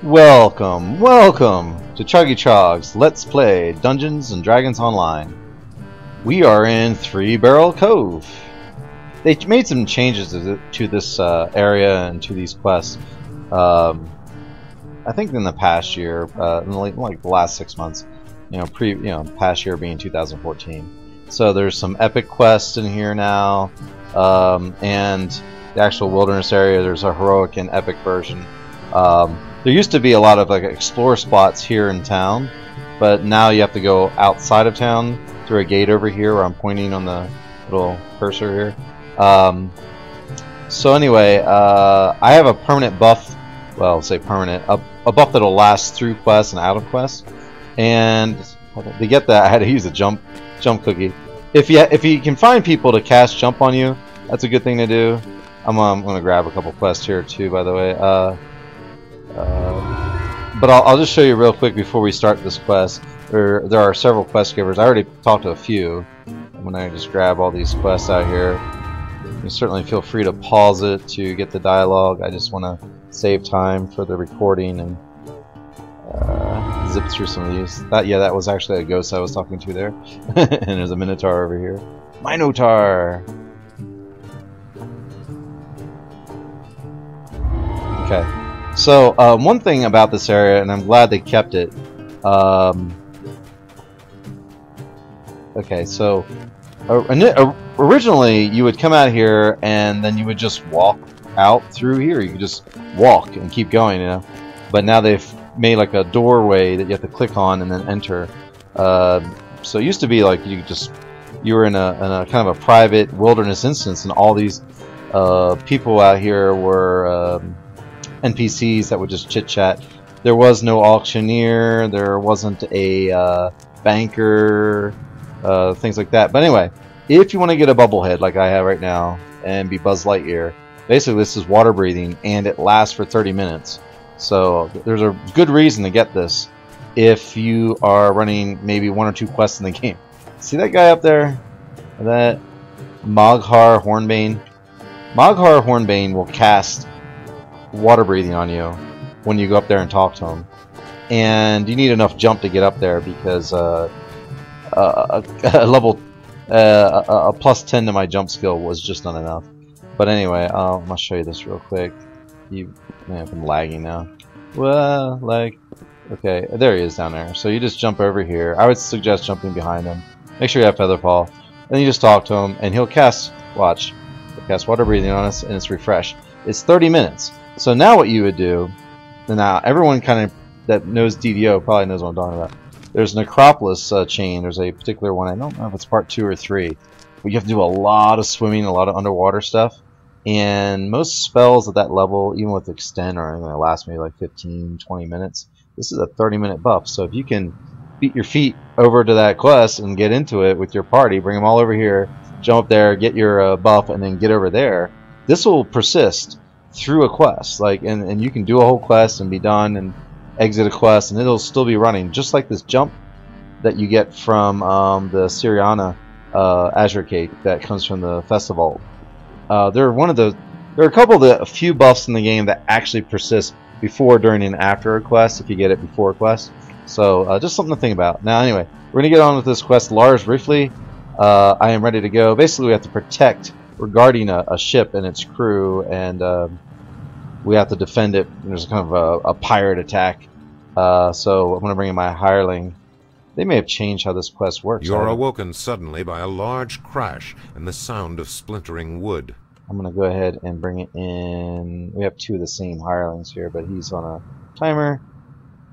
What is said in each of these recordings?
Welcome to Troggy Trog's Let's Play Dungeons and Dragons Online. We are in Three Barrel Cove. They made some changes to this area and to these quests. I think in the past year, in like the last 6 months, past year being 2014. So there's some epic quests in here now, and the actual wilderness area. There's a heroic and epic version. There used to be a lot of like explore spots here in town, but now you have to go outside of town through a gate over here where I'm pointing on the little cursor here. So anyway, I have a permanent buff, well, I'll say permanent, a buff that'll last through quests and out of quests. And to get that, I had to use a jump cookie. If you can find people to cast jump on you, that's a good thing to do. I'm gonna grab a couple quests here too, by the way. But I'll just show you real quick before we start this quest. There are several quest givers. I already talked to a few. I'm gonna just grab all these quests out here. You certainly feel free to pause it to get the dialogue. I just want to save time for the recording and zip through some of these. That was actually a ghost I was talking to there. And there's a Minotaur over here. Minotaur! Okay. So, one thing about this area, and I'm glad they kept it, okay, so, originally you would come out here and then you would just walk out through here. You could just walk and keep going, you know, but now they've made like a doorway that you have to click on and then enter. So it used to be like you were in a kind of a private wilderness instance, and all these people out here were NPCs that would just chit-chat. There was no auctioneer, there wasn't a banker, things like that. But anyway, if you want to get a bubblehead like I have right now and be Buzz Lightyear, basically this is water breathing and it lasts for 30 minutes. So there's a good reason to get this if you are running maybe 1 or 2 quests in the game. See that guy up there? That Moghar Hornbane? Moghar Hornbane will cast water breathing on you when you go up there and talk to him, and you need enough jump to get up there because a plus 10 to my jump skill was just not enough. But anyway, I'm gonna show you this real quick. I'm lagging now. Well, okay, there he is down there. So you just jump over here. I would suggest jumping behind him. Make sure you have Featherfall. Then you just talk to him, and he'll cast. Watch, he'll cast water breathing on us, and it's refresh. It's 30 minutes. So now what you would do, now everyone kind of that knows DDO probably knows what I'm talking about. There's an Acropolis chain. There's a particular one. I don't know if it's part 2 or 3. But you have to do a lot of swimming, a lot of underwater stuff. And most spells at that level, even with Extend or anything, that last maybe like 15-20 minutes. This is a 30-minute buff. So if you can beat your feet over to that quest and get into it with your party, bring them all over here, jump up there, get your buff, and then get over there, this will persist through a quest, and you can do a whole quest and be done and exit a quest, and it'll still be running, just like this jump that you get from the Syriana Azure Cake that comes from the festival. There are a couple of the few buffs in the game that actually persist before, during, and after a quest if you get it before a quest. So just something to think about. Now anyway, we're gonna get on with this quest. Lars briefly. I am ready to go. Basically, we have to protect. We're guarding a ship and its crew, and we have to defend it. There's kind of a pirate attack. So I'm going to bring in my hireling. They may have changed how this quest works. You're awoken suddenly by a large crash and the sound of splintering wood. I'm going to go ahead and bring it in. We have 2 of the same hirelings here, but he's on a timer.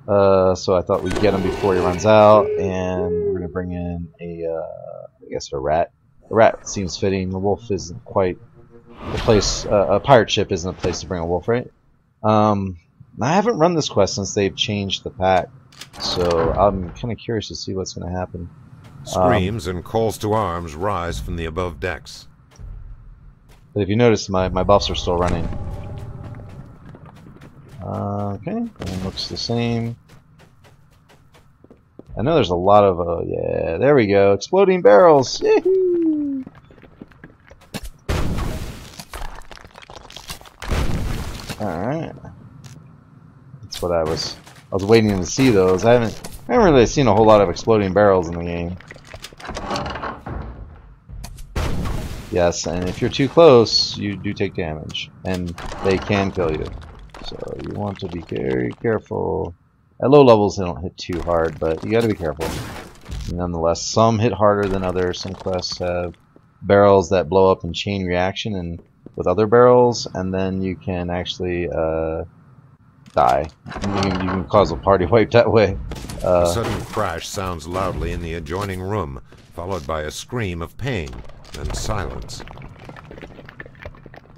So I thought we'd get him before he runs out, and we're going to bring in I guess a rat. A rat seems fitting. The wolf isn't quite the place. A pirate ship isn't a place to bring a wolf, right? I haven't run this quest since they've changed the pack, so I'm kind of curious to see what's going to happen. Screams and calls to arms rise from the above decks. But if you notice, my buffs are still running. Okay, and looks the same. I know there's a lot of yeah, there we go, exploding barrels. Yahoo! Alright. That's what I was waiting to see those. I haven't really seen a whole lot of exploding barrels in the game. Yes, and if you're too close, you do take damage, and they can kill you. So you want to be very careful. At low levels, they don't hit too hard, but you got to be careful. Nonetheless, some hit harder than others. Some quests have barrels that blow up in chain reaction and with other barrels, and then you can actually die. You can cause a party wipe that way. A sudden crash sounds loudly in the adjoining room, followed by a scream of pain and silence.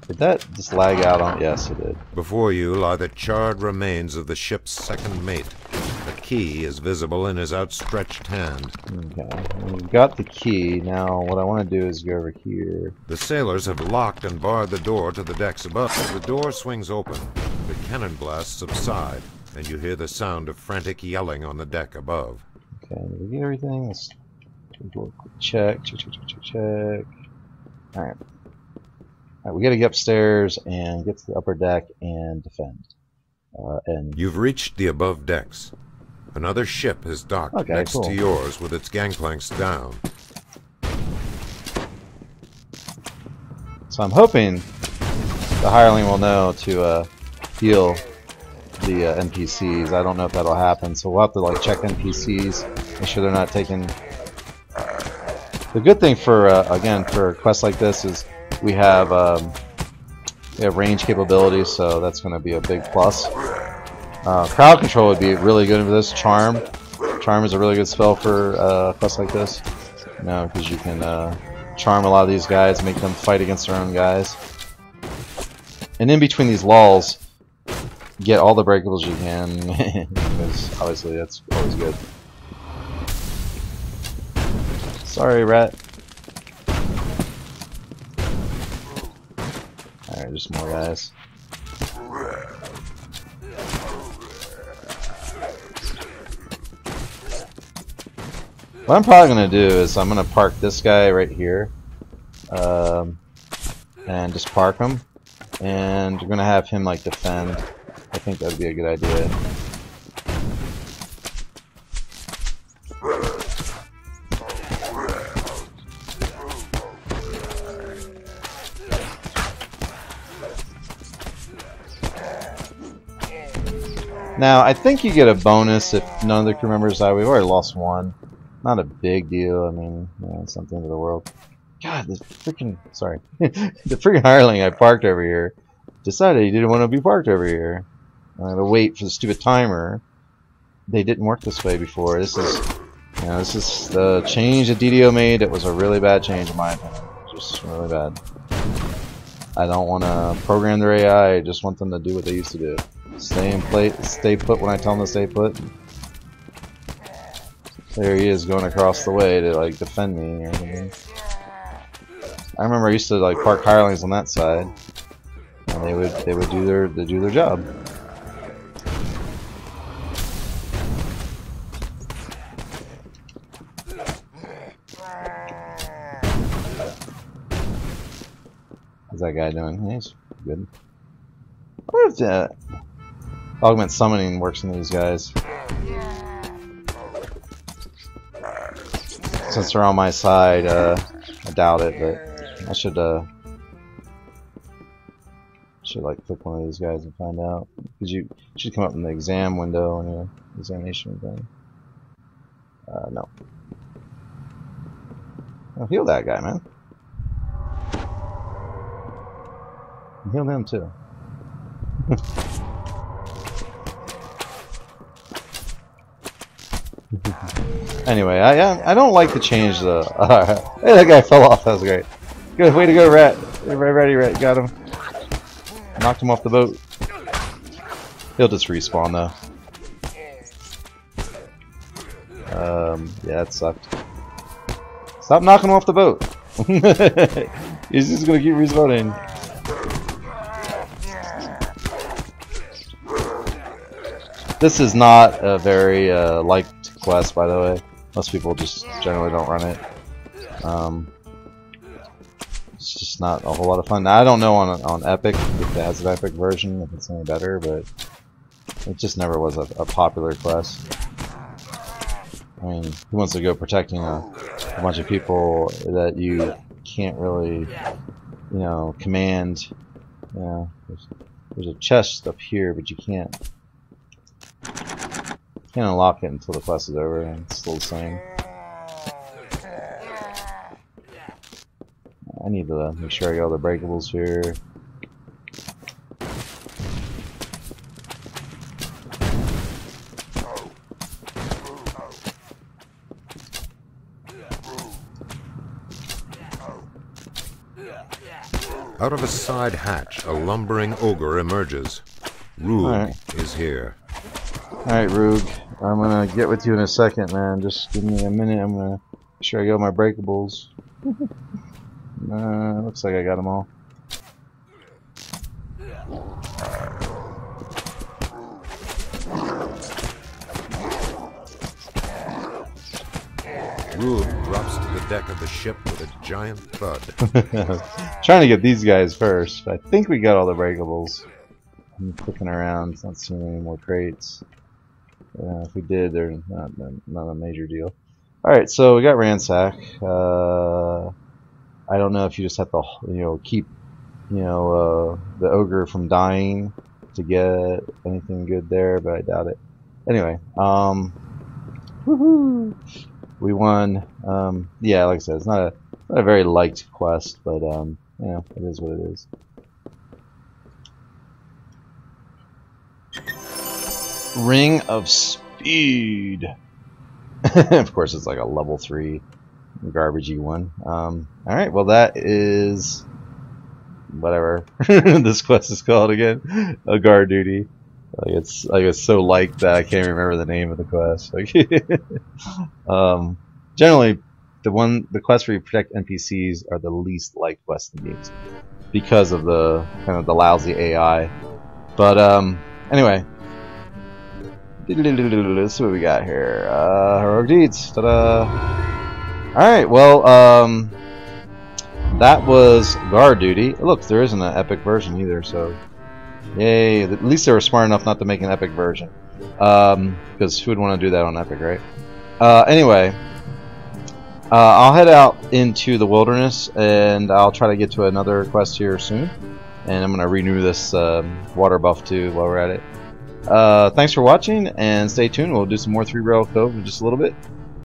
Did that just lag out on? Yes, it did. Before you lie the charred remains of the ship's second mate. The key is visible in his outstretched hand. Okay, we've got the key. Now, what I want to do is go over here. The sailors have locked and barred the door to the decks above. As the door swings open, the cannon blasts subside, and you hear the sound of frantic yelling on the deck above. Okay, did we get everything? Let's do a quick check. Check. Alright. Alright, we gotta get upstairs and get to the upper deck and defend. You've reached the above decks. Another ship has docked next to yours with its gangplanks down. So I'm hoping the hireling will know to heal the NPCs. I don't know if that'll happen, so we'll have to like check NPCs, make sure they're not taking. The good thing for again for quests like this is we have range capabilities, so that's going to be a big plus. Crowd control would be really good for this. Charm is a really good spell for quests like this. You know, because you can charm a lot of these guys, make them fight against their own guys. And in between these lulls, get all the breakables you can, because obviously that's always good. Sorry, rat. Alright, there's more guys. What I'm probably going to do is I'm going to park this guy right here. And just park him. And we're going to have him like defend. I think that would be a good idea. Now, I think you get a bonus if none of the crew members die. We've already lost one. Not a big deal. I mean, you know, it's something to the world. God, this freaking... Sorry. The freaking hireling I parked over here decided he didn't want to be parked over here. I had to wait for the stupid timer. They didn't work this way before. This is... You know, this is the change that DDO made. It was a really bad change in my opinion. Just really bad. I don't want to program their AI. I just want them to do what they used to do. Stay put when I tell them to stay put. There he is going across the way to like defend me or something. I remember I used to like park hirelings on that side, and they would do their job. How's that guy doing? He's good. I wonder if that augment summoning works in these guys. Since they're on my side, I doubt it, but I should like click one of these guys and find out. Because you should come up in the exam window in your examination thing. No. I'll heal that guy, man. Heal him too. Anyway, I don't like to change the. Hey, that guy fell off. That was great. Good way to go, rat. Ready, rat. Got him. Knocked him off the boat. He'll just respawn though. Yeah, it sucked. Stop knocking him off the boat. He's just gonna keep respawning. This is not a very liked quest, by the way. Most people just generally don't run it. It's just not a whole lot of fun. Now, I don't know on Epic if it has an Epic version, if it's any better, but It just never was a popular quest. I mean, who wants to go protecting a bunch of people that you can't really, you know, command? Yeah, there's a chest up here, but you can't unlock it until the quest is over, and it's still the same. I need to make sure I got all the breakables here. Out of a side hatch, a lumbering ogre emerges. Roog is here. Alright, Roog. I'm gonna get with you in a second, man. Just give me a minute. I'm gonna make sure I got my breakables. Looks like I got them all. Roog drops to the deck of the ship with a giant thud. Trying to get these guys first, but I think we got all the breakables. I'm clicking around, not seeing any more crates. If we did, there's not a major deal. Alright, so we got ransack. I don't know if you just have to, you know, keep, you know, the ogre from dying to get anything good there, but I doubt it. Anyway, woohoo! We won. Yeah, like I said, it's not a very liked quest, but you know, it is what it is. Ring of Speed. Of course, it's like a level 3 garbagey one. Alright, well that is whatever this quest is called again. A guard duty. It's so liked that I can't remember the name of the quest. Generally, the quests where you protect NPCs are the least liked quests in games because of the kind of the lousy AI. But anyway, let's see what we got here. Heroic deeds. Ta-da! All right, well, that was guard duty. Look, there isn't an epic version either, so. Yay, at least they were smart enough not to make an epic version. Because who would want to do that on epic, right? Anyway, I'll head out into the wilderness and I'll try to get to another quest here soon. And I'm going to renew this water buff too while we're at it. Thanks for watching and stay tuned. We'll do some more 3 Rail Cove in just a little bit.